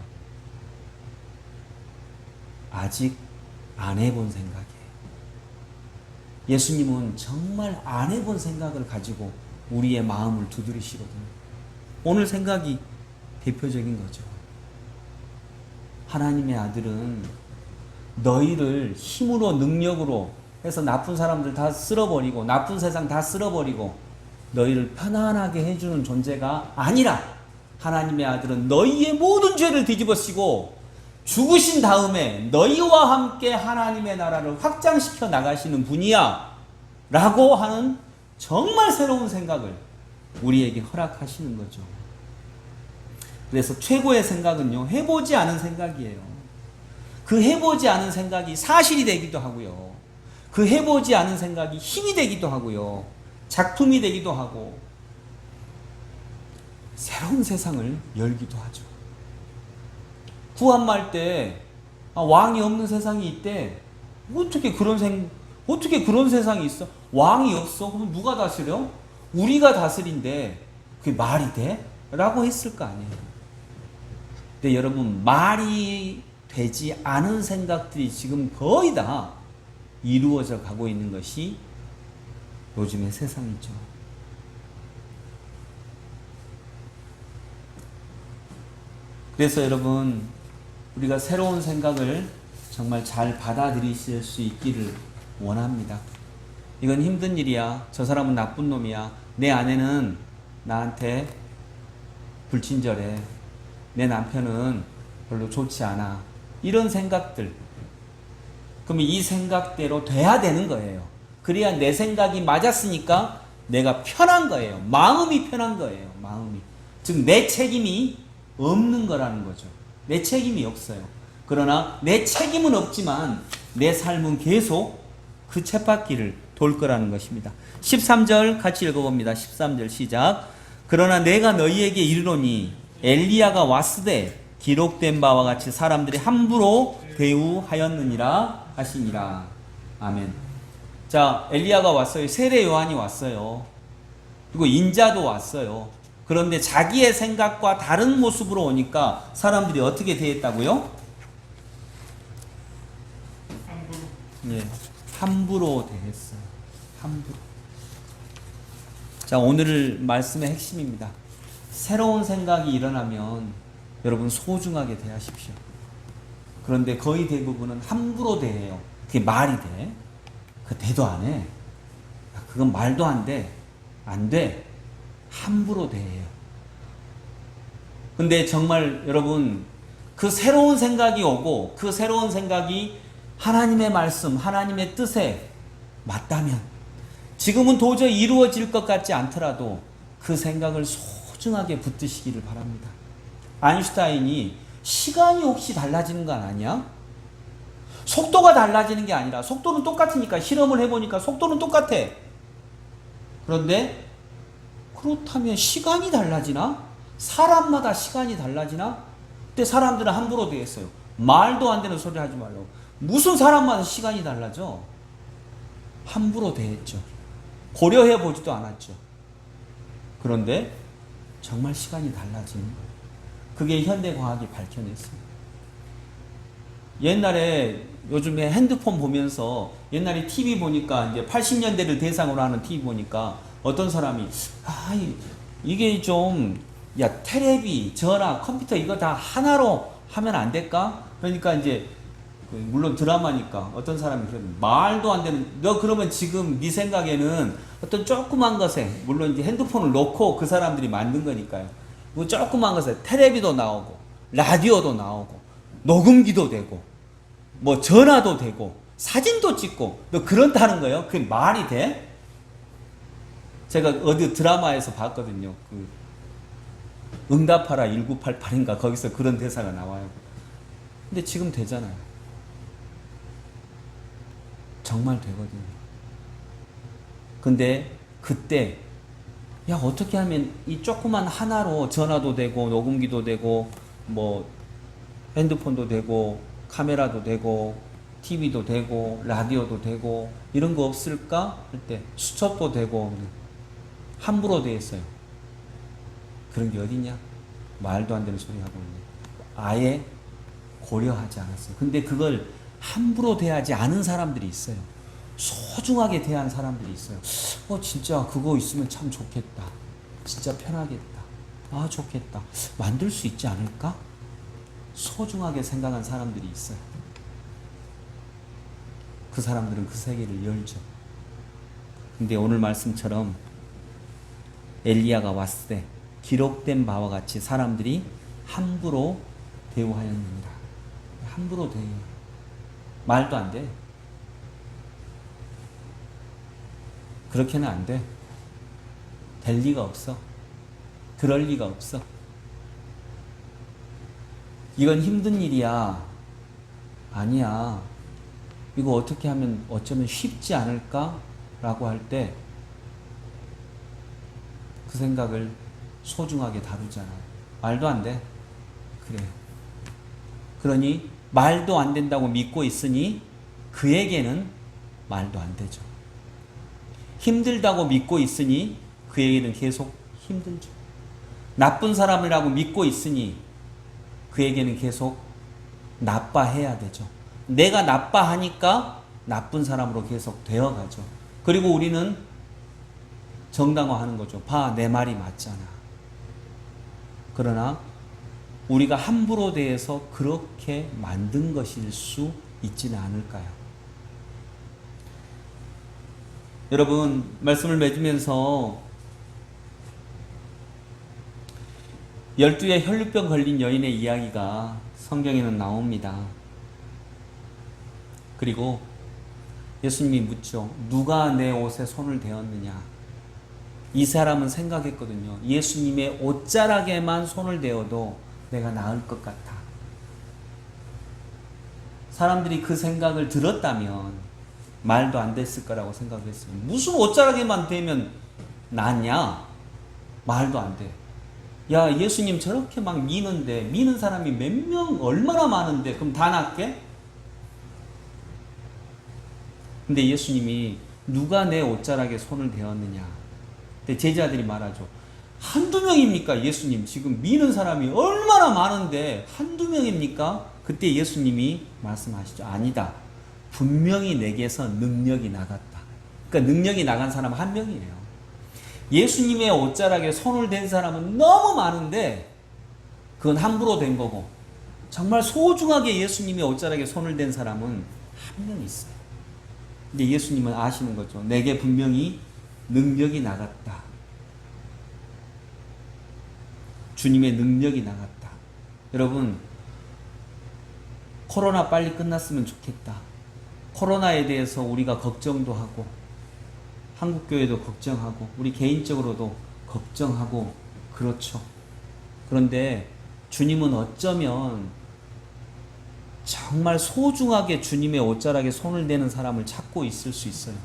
아직 안 해본 생각이에요. 예수님은 정말 안 해본 생각을 가지고 우리의 마음을 두드리시거든요. 오늘 생각이 대표적인 거죠. 하나님의 아들은 너희를 힘으로 능력으로 해서 나쁜 사람들 다 쓸어버리고 나쁜 세상 다 쓸어버리고 너희를 편안하게 해주는 존재가 아니라 하나님의 아들은 너희의 모든 죄를 뒤집어쓰고 죽으신 다음에 너희와 함께 하나님의 나라를 확장시켜 나가시는 분이야 라고 하는 정말 새로운 생각을 우리에게 허락하시는 거죠. 그래서 최고의 생각은요, 해보지 않은 생각이에요. 그 해보지 않은 생각이 사실이 되기도 하고요. 그 해보지 않은 생각이 힘이 되기도 하고요. 작품이 되기도 하고 새로운 세상을 열기도 하죠. 구한말 때 왕이 없는 세상이 있대. 어떻게 그런 세상이 있어? 왕이 없어? 그럼 누가 다스려? 우리가 다스린데 그게 말이 돼? 라고 했을 거 아니에요. 근데 여러분, 말이 되지 않은 생각들이 지금 거의 다 이루어져 가고 있는 것이 요즘의 세상이죠. 그래서 여러분, 우리가 새로운 생각을 정말 잘 받아들이실 수 있기를 원합니다. 이건 힘든 일이야. 저 사람은 나쁜 놈이야. 내 아내는 나한테 불친절해. 내 남편은 별로 좋지 않아. 이런 생각들. 그러면 이 생각대로 돼야 되는 거예요. 그래야 내 생각이 맞았으니까 내가 편한 거예요. 마음이 편한 거예요. 마음이. 즉 내 책임이 없는 거라는 거죠. 내 책임이 없어요. 그러나 내 책임은 없지만 내 삶은 계속 그 쳇바퀴를 돌 거라는 것입니다. 13절 같이 읽어봅니다. 13절 시작. 그러나 내가 너희에게 이르노니 엘리야가 왔으되 기록된 바와 같이 사람들이 함부로 대우하였느니라 하시니라. 아멘. 자, 엘리야가 왔어요. 세례 요한이 왔어요. 그리고 인자도 왔어요. 그런데 자기의 생각과 다른 모습으로 오니까 사람들이 어떻게 대했다고요? 함부로 대했어요. 함부로. 자, 오늘 말씀의 핵심입니다. 새로운 생각이 일어나면 여러분 소중하게 대하십시오. 그런데 거의 대부분은 함부로 대해요. 그게 말이 돼? 그 대도 안 해. 그건 말도 안 돼. 안 돼. 함부로 대해요. 근데 정말 여러분, 그 새로운 생각이 오고 그 새로운 생각이 하나님의 말씀, 하나님의 뜻에 맞다면, 지금은 도저히 이루어질 것 같지 않더라도 그 생각을 소중하게 붙드시기를 바랍니다. 아인슈타인이 시간이 혹시 달라지는 건 아니야? 속도가 달라지는 게 아니라, 속도는 똑같으니까, 실험을 해보니까 속도는 똑같아. 그런데 그렇다면 시간이 달라지나? 사람마다 시간이 달라지나? 그때 사람들은 함부로 대했어요. 말도 안 되는 소리 하지 말라고. 무슨 사람마다 시간이 달라져? 함부로 대했죠. 고려해 보지도 않았죠. 그런데 정말 시간이 달라지는 거예요. 그게 현대과학이 밝혀냈어요. 옛날에, 요즘에 핸드폰 보면서, 옛날에 TV 보니까, 이제 80년대를 대상으로 하는 TV 보니까 어떤 사람이, 이게 좀, 야, 테레비, 전화, 컴퓨터 이거 다 하나로 하면 안 될까? 그러니까 이제, 물론 드라마니까 어떤 사람이 그러는, 말도 안 되는, 너 그러면 지금 네 생각에는 어떤 조그만 것에, 물론 이제 핸드폰을 놓고 그 사람들이 만든 거니까요. 그 조그만 것에 테레비도 나오고, 라디오도 나오고, 녹음기도 되고, 뭐 전화도 되고, 사진도 찍고, 너 그런다는 거예요? 그게 말이 돼? 제가 어디 드라마에서 봤거든요. 그 응답하라 1988인가 거기서 그런 대사가 나와요. 근데 지금 되잖아요. 정말 되거든요. 근데 그때, 야, 어떻게 하면 이 조그만 하나로 전화도 되고, 녹음기도 되고, 뭐 핸드폰도 되고, 카메라도 되고, TV도 되고, 라디오도 되고, 이런 거 없을까? 할 때 수첩도 되고, 함부로 돼 있어요. 그런 게 어디냐? 말도 안 되는 소리 하고 있네. 아예 고려하지 않았어요. 근데 그걸 함부로 대하지 않은 사람들이 있어요. 소중하게 대한 사람들이 있어요. 진짜 그거 있으면 참 좋겠다. 진짜 편하겠다. 아, 좋겠다. 만들 수 있지 않을까? 소중하게 생각한 사람들이 있어요. 그 사람들은 그 세계를 열죠. 근데 오늘 말씀처럼 엘리야가 왔을 때 기록된 바와 같이 사람들이 함부로 대우하였느니라. 함부로 대해. 말도 안 돼. 그렇게는 안 돼. 될 리가 없어. 그럴 리가 없어. 이건 힘든 일이야. 아니야. 이거 어떻게 하면 어쩌면 쉽지 않을까? 라고 할 때 그 생각을 소중하게 다루잖아요. 말도 안 돼. 그래요. 그러니 말도 안 된다고 믿고 있으니 그에게는 말도 안 되죠. 힘들다고 믿고 있으니 그에게는 계속 힘들죠. 나쁜 사람이라고 믿고 있으니 그에게는 계속 나빠해야 되죠. 내가 나빠하니까 나쁜 사람으로 계속 되어가죠. 그리고 우리는 정당화하는 거죠. 봐, 내 말이 맞잖아. 그러나 우리가 함부로 대해서 그렇게 만든 것일 수 있지는 않을까요? 여러분, 말씀을 맺으면서 12의 혈루병 걸린 여인의 이야기가 성경에는 나옵니다. 그리고 예수님이 묻죠. 누가 내 옷에 손을 대었느냐? 이 사람은 생각했거든요. 예수님의 옷자락에만 손을 대어도 내가 나을 것 같아. 사람들이 그 생각을 들었다면 말도 안 됐을 거라고 생각했어요. 무슨 옷자락에만 대면 낫냐? 말도 안 돼. 야, 예수님 저렇게 막 미는데, 미는 사람이 몇 명, 얼마나 많은데, 그럼 다 낫게? 근데 예수님이 누가 내 옷자락에 손을 대었느냐? 근데 제자들이 말하죠. 한두 명입니까? 예수님 지금 미는 사람이 얼마나 많은데 한두 명입니까? 그때 예수님이 말씀하시죠. 아니다. 분명히 내게서 능력이 나갔다. 그러니까 능력이 나간 사람 한 명이에요. 예수님의 옷자락에 손을 댄 사람은 너무 많은데 그건 함부로 된 거고, 정말 소중하게 예수님의 옷자락에 손을 댄 사람은 한 명 있어요. 근데 예수님은 아시는 거죠. 내게 분명히 능력이 나갔다. 주님의 능력이 나갔다. 여러분, 코로나 빨리 끝났으면 좋겠다. 코로나에 대해서 우리가 걱정도 하고, 한국교회도 걱정하고, 우리 개인적으로도 걱정하고, 그렇죠. 그런데 주님은 어쩌면 정말 소중하게 주님의 옷자락에 손을 대는 사람을 찾고 있을 수 있어요.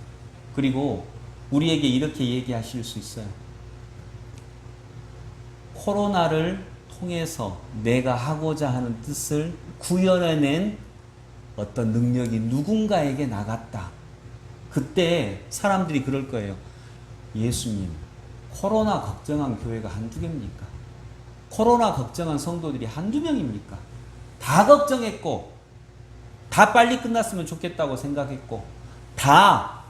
그리고 우리에게 이렇게 얘기하실 수 있어요. 코로나를 통해서 내가 하고자 하는 뜻을 구현해낸 어떤 능력이 누군가에게 나갔다. 그때 사람들이 그럴 거예요. 예수님, 코로나 걱정한 교회가 한두 개입니까? 코로나 걱정한 성도들이 한두 명입니까? 다 걱정했고, 다 빨리 끝났으면 좋겠다고 생각했고, 다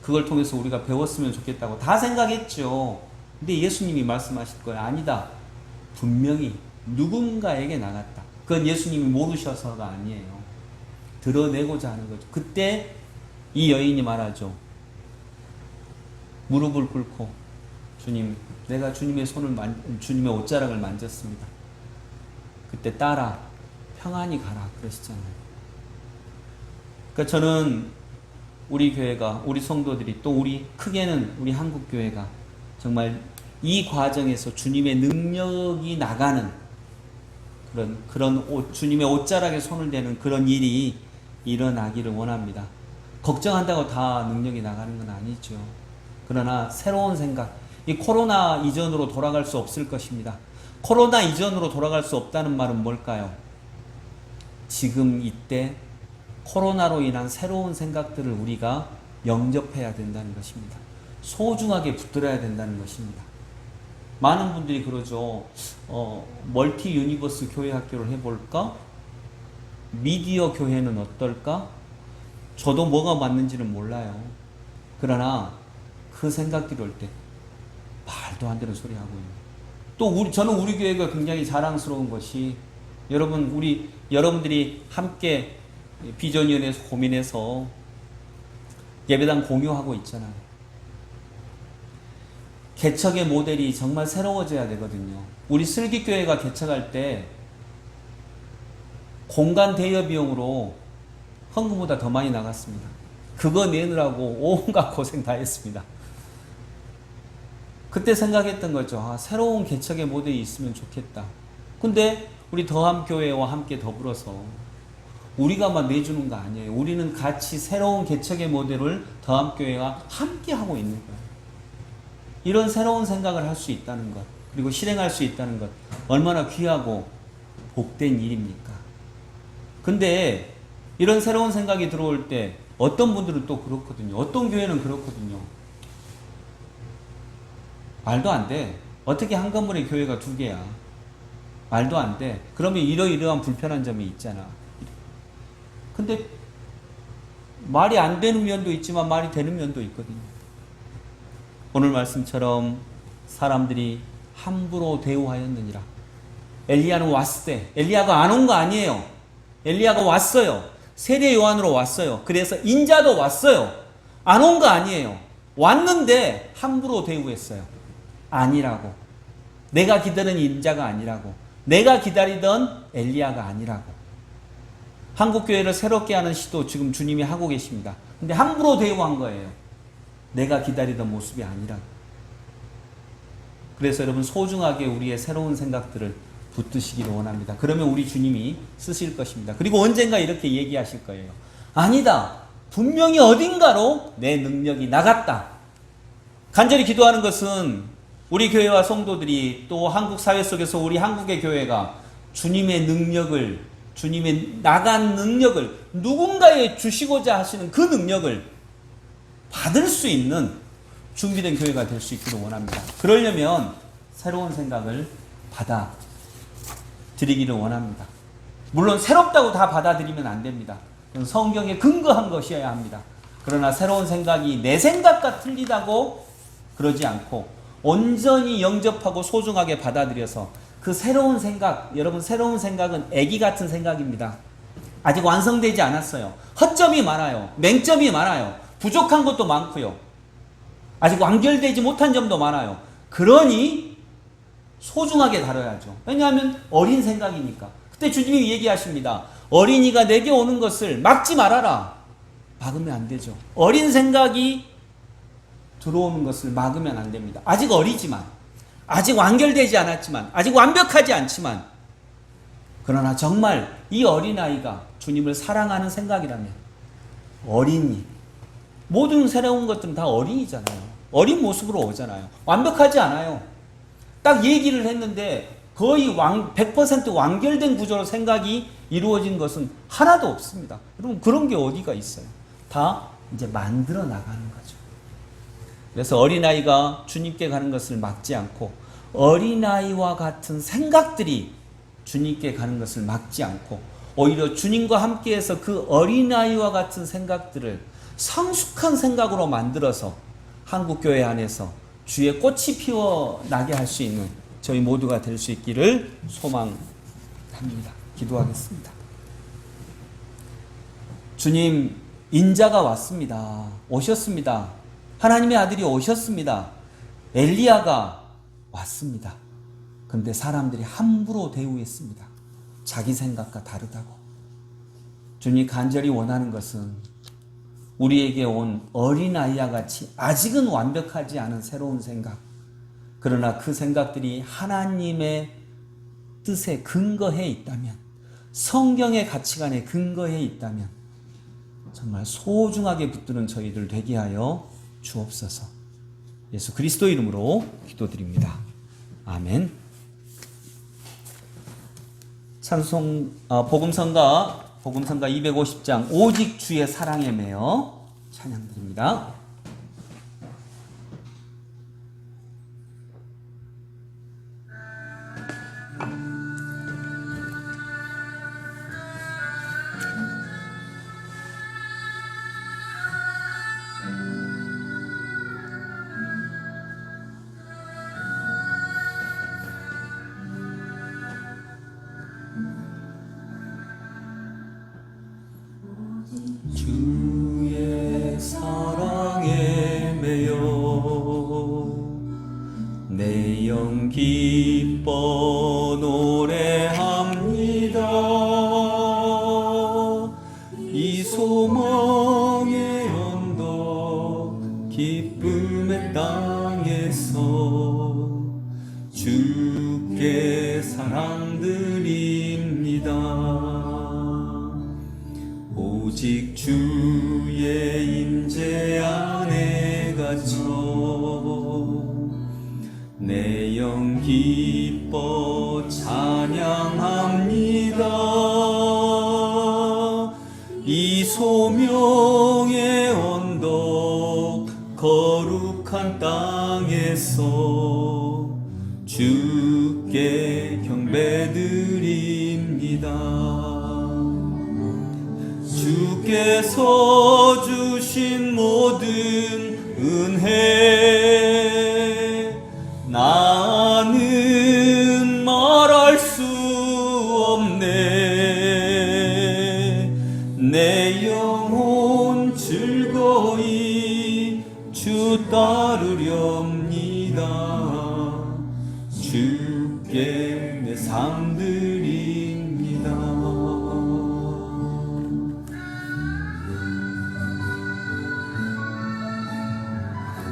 그걸 통해서 우리가 배웠으면 좋겠다고 다 생각했죠. 근데 예수님이 말씀하실 거예요. 아니다. 분명히 누군가에게 나갔다. 그건 예수님이 모르셔서가 아니에요. 드러내고자 하는 거죠. 그때 이 여인이 말하죠. 무릎을 꿇고, 주님, 내가 주님의 주님의 옷자락을 만졌습니다. 그때 따라 평안히 가라 그러시잖아요. 그러니까 저는 우리 교회가, 우리 성도들이, 또 우리 크게는 우리 한국 교회가 정말 이 과정에서 주님의 능력이 나가는 그런 주님의 옷자락에 손을 대는 그런 일이 일어나기를 원합니다. 걱정한다고 다 능력이 나가는 건 아니죠. 그러나 새로운 생각, 이 코로나 이전으로 돌아갈 수 없을 것입니다. 코로나 이전으로 돌아갈 수 없다는 말은 뭘까요? 지금 이때 코로나로 인한 새로운 생각들을 우리가 영접해야 된다는 것입니다. 소중하게 붙들어야 된다는 것입니다. 많은 분들이 그러죠. 멀티 유니버스 교회 학교를 해볼까? 미디어 교회는 어떨까? 저도 뭐가 맞는지는 몰라요. 그러나 그 생각들이 올 때 말도 안 되는 소리 하고 있는. 또 저는 우리 교회가 굉장히 자랑스러운 것이, 여러분들이 함께 비전위원회에서 고민해서 예배당 공유하고 있잖아요. 개척의 모델이 정말 새로워져야 되거든요. 우리 슬기교회가 개척할 때 공간 대여 비용으로 헌금보다 더 많이 나갔습니다. 그거 내느라고 온갖 고생 다 했습니다. 그때 생각했던 거죠. 새로운 개척의 모델이 있으면 좋겠다. 근데 우리 더함교회와 함께 더불어서 우리가만 내주는 거 아니에요. 우리는 같이 새로운 개척의 모델을 더함교회와 함께 하고 있는 거예요. 이런 새로운 생각을 할 수 있다는 것, 그리고 실행할 수 있다는 것, 얼마나 귀하고 복된 일입니까? 근데 이런 새로운 생각이 들어올 때 어떤 분들은 또 그렇거든요. 어떤 교회는 그렇거든요. 말도 안 돼. 어떻게 한 건물에 교회가 두 개야? 말도 안 돼. 그러면 이러이러한 불편한 점이 있잖아. 근데 말이 안 되는 면도 있지만 말이 되는 면도 있거든요. 오늘 말씀처럼 사람들이 함부로 대우하였느니라. 엘리야는 왔을 때, 엘리야가 안 온 거 아니에요. 엘리야가 왔어요. 세례 요한으로 왔어요. 그래서 인자도 왔어요. 안 온 거 아니에요. 왔는데 함부로 대우했어요. 아니라고. 내가 기다리는 인자가 아니라고. 내가 기다리던 엘리야가 아니라고. 한국교회를 새롭게 하는 시도 지금 주님이 하고 계십니다. 근데 함부로 대우한 거예요. 내가 기다리던 모습이 아니라고. 그래서 여러분, 소중하게 우리의 새로운 생각들을 붙드시기를 원합니다. 그러면 우리 주님이 쓰실 것입니다. 그리고 언젠가 이렇게 얘기하실 거예요. 아니다. 분명히 어딘가로 내 능력이 나갔다. 간절히 기도하는 것은 우리 교회와 성도들이, 또 한국 사회 속에서 우리 한국의 교회가 주님의 능력을, 주님의 나간 능력을, 누군가에 주시고자 하시는 그 능력을 받을 수 있는 준비된 교회가 될 수 있기를 원합니다. 그러려면 새로운 생각을 받아들이기를 원합니다. 물론 새롭다고 다 받아들이면 안 됩니다. 성경에 근거한 것이어야 합니다. 그러나 새로운 생각이 내 생각과 틀리다고 그러지 않고 온전히 영접하고 소중하게 받아들여서 그 새로운 생각, 여러분 새로운 생각은 애기 같은 생각입니다. 아직 완성되지 않았어요. 허점이 많아요. 맹점이 많아요. 부족한 것도 많고요. 아직 완결되지 못한 점도 많아요. 그러니 소중하게 다뤄야죠. 왜냐하면 어린 생각이니까. 그때 주님이 얘기하십니다. 어린이가 내게 오는 것을 막지 말아라. 막으면 안 되죠. 어린 생각이 들어오는 것을 막으면 안 됩니다. 아직 어리지만, 아직 완결되지 않았지만, 아직 완벽하지 않지만, 그러나 정말 이 어린아이가 주님을 사랑하는 생각이라면 어린이, 모든 새로운 것들은 다 어린이잖아요. 어린 모습으로 오잖아요. 완벽하지 않아요. 딱 얘기를 했는데 거의 100% 완결된 구조로 생각이 이루어진 것은 하나도 없습니다. 여러분 그런 게 어디가 있어요? 다 이제 만들어 나가는 거죠. 그래서 어린아이가 주님께 가는 것을 막지 않고 어린아이와 같은 생각들이 주님께 가는 것을 막지 않고 오히려 주님과 함께해서 그 어린아이와 같은 생각들을 성숙한 생각으로 만들어서 한국교회 안에서 주의 꽃이 피어나게 할 수 있는 저희 모두가 될 수 있기를 소망합니다. 기도하겠습니다. 주님, 인자가 왔습니다. 오셨습니다. 하나님의 아들이 오셨습니다. 엘리야가 왔습니다. 그런데 사람들이 함부로 대우했습니다. 자기 생각과 다르다고. 주님 간절히 원하는 것은 우리에게 온 어린아이와 같이 아직은 완벽하지 않은 새로운 생각, 그러나 그 생각들이 하나님의 뜻에 근거해 있다면, 성경의 가치관에 근거해 있다면 정말 소중하게 붙드는 저희들 되게 하여 주옵소서. 예수 그리스도 이름으로 기도드립니다. 아멘. 복음성가 250장 오직 주의 사랑에 매여 찬양드립니다. 주의 사랑에 매여 내 영 기뻐 노래합니다. 이 소망의 언덕 기쁨의 땅에서 주께 사랑드립니다. 오직 주의 임재 안에 갇혀 내 영 기뻐 찬양합니다. 이 소명의 언덕 거룩한 땅에서 주께 경배드립니다. 주께서 주신 모든 은혜 나는 말할 수 없네. 내 영혼 즐거이 주 따르렵니다. 주께 내 삶 드립니다.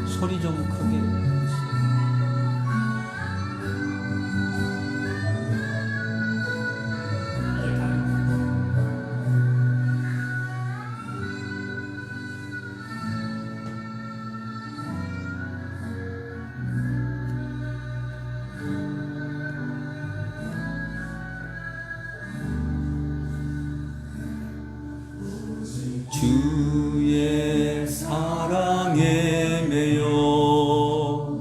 소리 좀 크게. 주의 사랑에 매여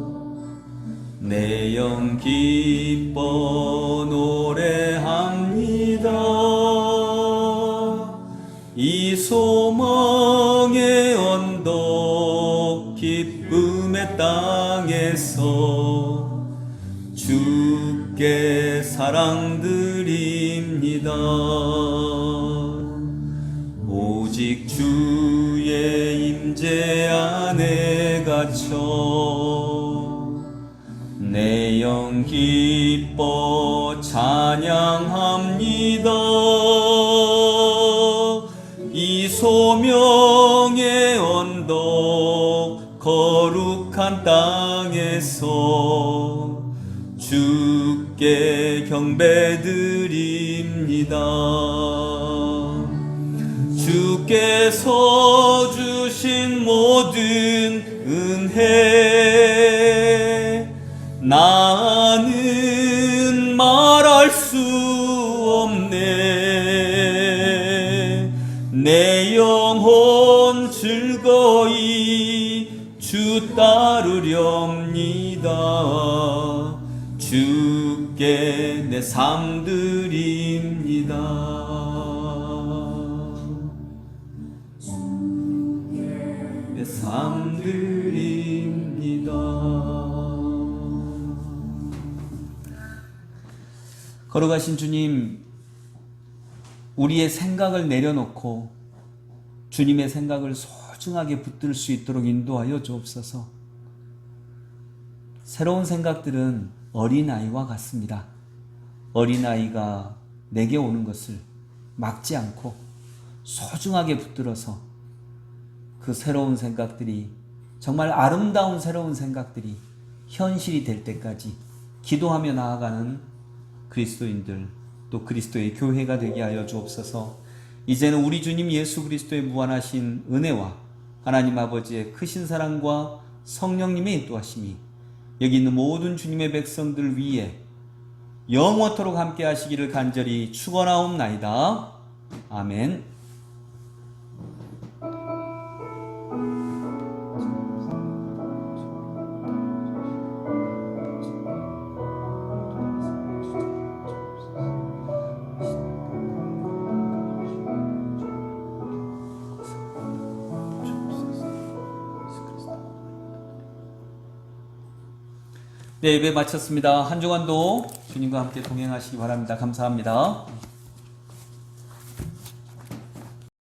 내 영 기뻐 노래합니다. 이 이 소망의 언덕 기쁨의 땅에서 주께 사랑드립니다. 오직 주의 임재 안에 갇혀 내 영 기뻐 찬양합니다. 이 소명의 언덕 거룩한 땅에서 주께 경배드립니다. 주께서 주신 모든 은혜 나는 말할 수 없네. 내 영혼 즐거이 주 따르렵니다. 주께 내 삶 드립니다. 내 삶 드립니다. 걸어가신 주님, 우리의 생각을 내려놓고 주님의 생각을 소중하게 붙들 수 있도록 인도하여 주옵소서. 새로운 생각들은 어린아이와 같습니다. 어린아이가 내게 오는 것을 막지 않고 소중하게 붙들어서 그 새로운 생각들이, 정말 아름다운 새로운 생각들이 현실이 될 때까지 기도하며 나아가는 그리스도인들, 또 그리스도의 교회가 되게 하여 주옵소서. 이제는 우리 주님 예수 그리스도의 무한하신 은혜와 하나님 아버지의 크신 사랑과 성령님의 인도하심이 여기 있는 모든 주님의 백성들 위에 영원토록 함께 하시기를 간절히 축원하옵나이다. 아멘. 네, 예배 마쳤습니다. 한 주간도 주님과 함께 동행하시기 바랍니다. 감사합니다.